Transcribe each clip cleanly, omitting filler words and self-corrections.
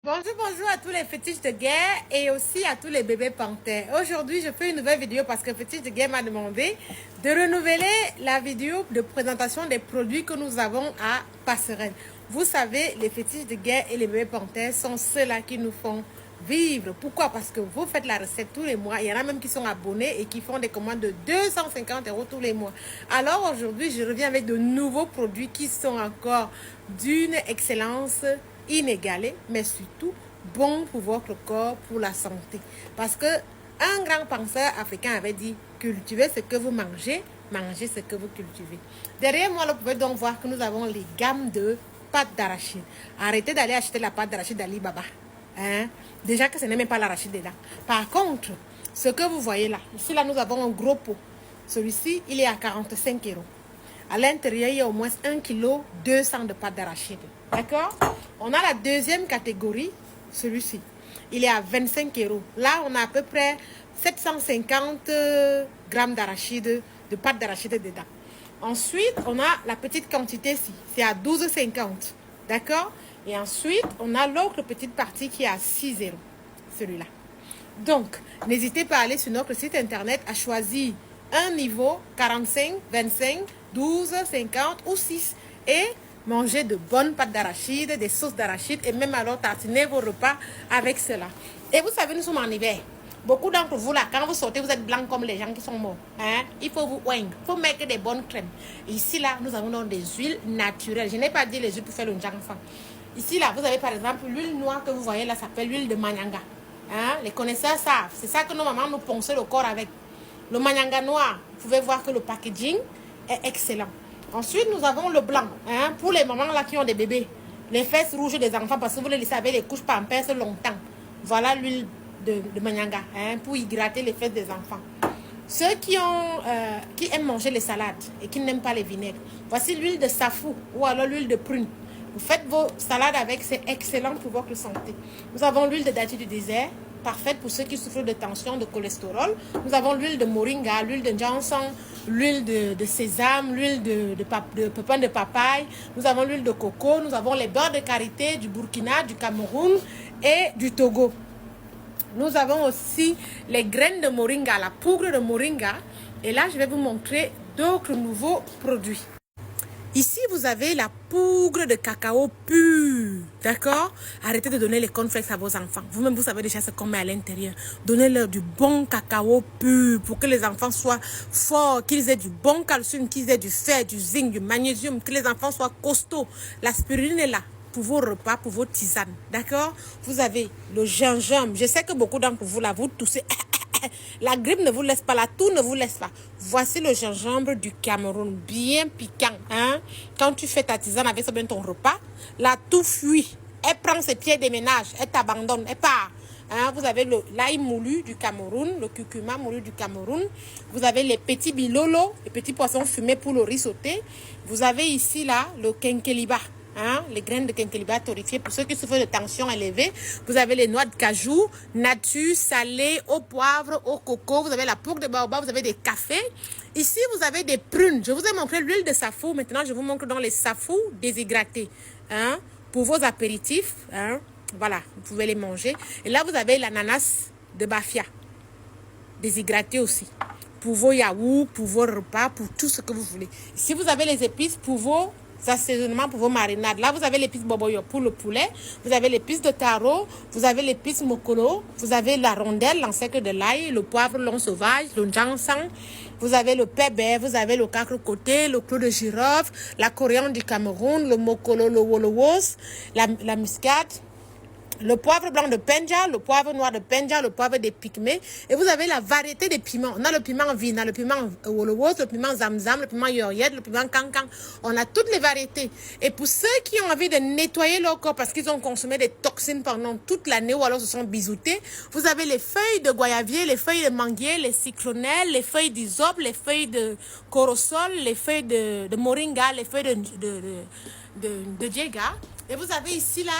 Bonjour, bonjour à tous les fétiches de guerre et aussi à tous les bébés panthères. Aujourd'hui, je fais une nouvelle vidéo parce que Fétiche de guerre m'a demandé de renouveler la vidéo de présentation des produits que nous avons à Passerelle. Vous savez, les fétiches de guerre et les bébés panthères sont ceux-là qui nous font vivre. Pourquoi? Parce que vous faites la recette tous les mois. Il y en a même qui sont abonnés et qui font des commandes de 250 € tous les mois. Alors aujourd'hui, je reviens avec de nouveaux produits qui sont encore d'une excellence inégalé, mais surtout bon pour votre corps, pour la santé. Parce que un grand penseur africain avait dit, cultivez ce que vous mangez, mangez ce que vous cultivez. Derrière moi, vous pouvez donc voir que nous avons les gammes de pâte d'arachide. Arrêtez d'aller acheter la pâte d'arachide d'Alibaba. Hein? Déjà que ce n'est même pas l'arachide dedans. Par contre, ce que vous voyez là, ici là, nous avons un gros pot. Celui-ci, il est à 45 €. À l'intérieur, il y a au moins 1,2 kg de pâte d'arachide. D'accord? On a la deuxième catégorie, celui-ci. Il est à 25 €. Là, on a à peu près 750 grammes d'arachide, de pâte d'arachide dedans. Ensuite, on a la petite quantité ici. C'est à 12,50 €. D'accord? Et ensuite, on a l'autre petite partie qui est à 6 €. Celui-là. Donc, n'hésitez pas à aller sur notre site internet à choisir un niveau 45, 25, 12, 50 ou 6 et manger de bonnes pâtes d'arachide, des sauces d'arachide et même alors tartiner vos repas avec cela. Et vous savez, nous sommes en hiver. Beaucoup d'entre vous là, quand vous sortez, vous êtes blanc comme les gens qui sont morts. Hein? Il faut vous oindre, il faut mettre des bonnes crèmes. Ici là, nous avons donc des huiles naturelles. Je n'ai pas dit les huiles pour faire le enfant. Ici là, vous avez par exemple l'huile noire que vous voyez là, s'appelle l'huile de Manyanga. Hein? Les connaisseurs savent, c'est ça que nos mamans nous ponçaient le corps avec. Le Manyanga noir, vous pouvez voir que le packaging est excellent. Ensuite, nous avons le blanc. Hein, pour les mamans là qui ont des bébés. Les fesses rouges des enfants parce que vous les laissez avec les couches pampers longtemps. Voilà l'huile de Manyanga. Hein, pour hydrater les fesses des enfants. Ceux qui aiment manger les salades et qui n'aiment pas les vinaigres. Voici l'huile de safou ou alors l'huile de prune. Vous faites vos salades avec, c'est excellent pour votre santé. Nous avons l'huile de datil du désert, parfaite pour ceux qui souffrent de tension, de cholestérol. Nous avons l'huile de moringa, l'huile de Johnson, l'huile de sésame, l'huile de pépins de papaye. Nous avons l'huile de coco, nous avons les beurres de karité du Burkina, du Cameroun et du Togo. Nous avons aussi les graines de moringa, la poudre de moringa. Et là, je vais vous montrer d'autres nouveaux produits. Ici, vous avez la poudre de cacao pur. D'accord? Arrêtez de donner les cornflakes à vos enfants. Vous-même, vous savez déjà ce qu'on met à l'intérieur. Donnez-leur du bon cacao pur pour que les enfants soient forts, qu'ils aient du bon calcium, qu'ils aient du fer, du zinc, du magnésium, que les enfants soient costauds. La spiruline est là pour vos repas, pour vos tisanes. D'accord? Vous avez le gingembre. Je sais que beaucoup d'entre vous, là, vous toussez. La grippe ne vous laisse pas, la toux ne vous laisse pas. Voici le gingembre du Cameroun, bien piquant. Hein? Quand tu fais ta tisane avec ça, bien ton repas, la toux fuit. Elle prend ses pieds des ménages, elle t'abandonne, elle part. Hein? Vous avez l'ail moulu du Cameroun, le curcuma moulu du Cameroun. Vous avez les petits bilolo, les petits poissons fumés pour le riz sauté. Vous avez ici là le kenkeliba. Hein, les graines de kenkeliba torréfiées pour ceux qui souffrent de tension élevée. Vous avez les noix de cajou, nature, salée, au poivre, au coco. Vous avez la poudre de baobab, vous avez des cafés. Ici, vous avez des prunes. Je vous ai montré l'huile de safou. Maintenant, je vous montre dans les safou déshydratés. Hein, pour vos apéritifs. Hein, voilà, vous pouvez les manger. Et là, vous avez l'ananas de Bafia. Déshydraté aussi. Pour vos yaourts, pour vos repas, pour tout ce que vous voulez. Ici, vous avez les épices pour vos assaisonnements, pour vos marinades. Là, vous avez l'épice boboyo pour le poulet. Vous avez l'épice de taro. Vous avez l'épice mokolo. Vous avez la rondelle, l'ancêtre de l'ail, le poivre long sauvage, le jansan. Vous avez le pébé, vous avez le cacre-côté, le clou de girofle, la coriandre du Cameroun, le mokolo, le wolowos, la muscade. Le poivre blanc de Penja, le poivre noir de Penja, le poivre des pygmées. Et vous avez la variété des piments. On a le piment vina, le piment wolowos, le piment zamzam, le piment yoryed, le piment cancan. On a toutes les variétés. Et pour ceux qui ont envie de nettoyer leur corps parce qu'ils ont consommé des toxines pendant toute l'année ou alors se sont bisoutés, vous avez les feuilles de goyavier, les feuilles de manguier, les citronelles, les feuilles d'hysope, les feuilles de corosol, les feuilles de moringa, les feuilles de djega. Et vous avez ici là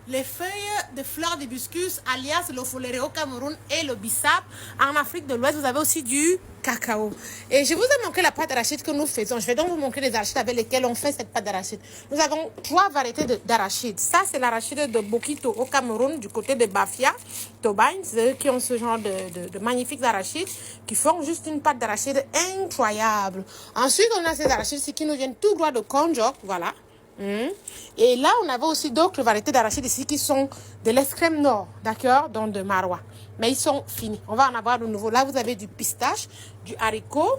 les feuilles de fleurs d'hibiscus, alias le foléré au Cameroun et le bissap. En Afrique de l'Ouest, vous avez aussi du cacao. Et je vous ai montré la pâte d'arachide que nous faisons. Je vais donc vous montrer les arachides avec lesquels on fait cette pâte d'arachide. Nous avons 3 variétés d'arachide. Ça, c'est l'arachide de Bokito au Cameroun, du côté de Bafia, Tobane. C'est eux qui ont ce genre de magnifiques arachides qui font juste une pâte d'arachide incroyable. Ensuite, on a ces arachides qui nous viennent tout droit de Konjok, voilà. Et là, on avait aussi d'autres variétés d'arachides ici qui sont de l'extrême nord, d'accord, donc de Marois. Mais ils sont finis. On va en avoir de nouveau. Là, vous avez du pistache, du haricot,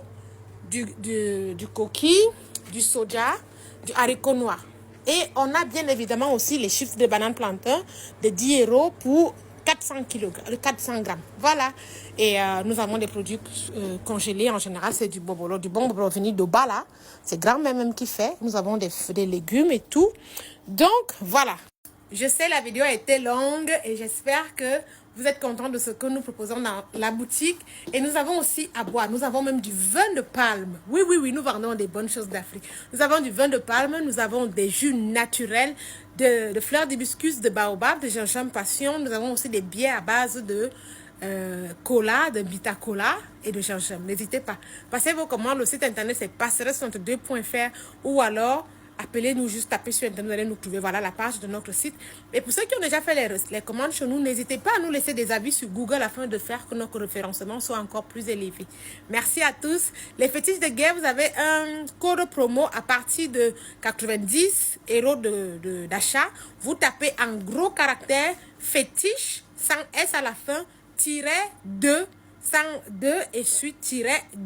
du coquille, du soja, du haricot noir. Et on a bien évidemment aussi les chips de banane plantain de 10 € pour 400 grammes. Voilà. Et nous avons des produits congelés. En général, c'est du bobolo, du bon bobolo venu de bas là. C'est grand-mère même qui fait. Nous avons des légumes et tout. Donc, voilà. Je sais, la vidéo a été longue et j'espère que vous êtes contents de ce que nous proposons dans la boutique. Et nous avons aussi à boire. Nous avons même du vin de palme. Oui, oui, oui, nous vendons des bonnes choses d'Afrique. Nous avons du vin de palme, nous avons des jus naturels de fleurs d'hibiscus, de baobab, de gingembre passion. Nous avons aussi des bières à base de cola, de Vita Cola et de gingembre. N'hésitez pas. Passez vos commandes. Le site internet, c'est passerelle62.fr ou alors appelez-nous, juste tapez sur internet, vous allez nous trouver. Voilà la page de notre site. Et pour ceux qui ont déjà fait les commandes chez nous, n'hésitez pas à nous laisser des avis sur Google afin de faire que notre référencement soit encore plus élevé. Merci à tous. Les fétiches de guerre, vous avez un code promo à partir de 90 € d'achat. Vous tapez en gros caractère fétiche, sans S à la fin, -2, sans 2 et suite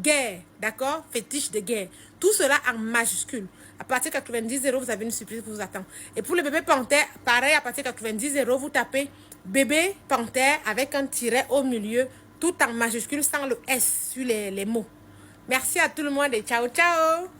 guerre. D'accord? Fétiche de guerre. Tout cela en majuscule. À partir de 90 €, vous avez une surprise qui vous attend. Et pour le bébé panthère, pareil, à partir de 90 €, vous tapez bébé panthère avec un tiret au milieu, tout en majuscule, sans le S sur les mots. Merci à tout le monde et ciao, ciao!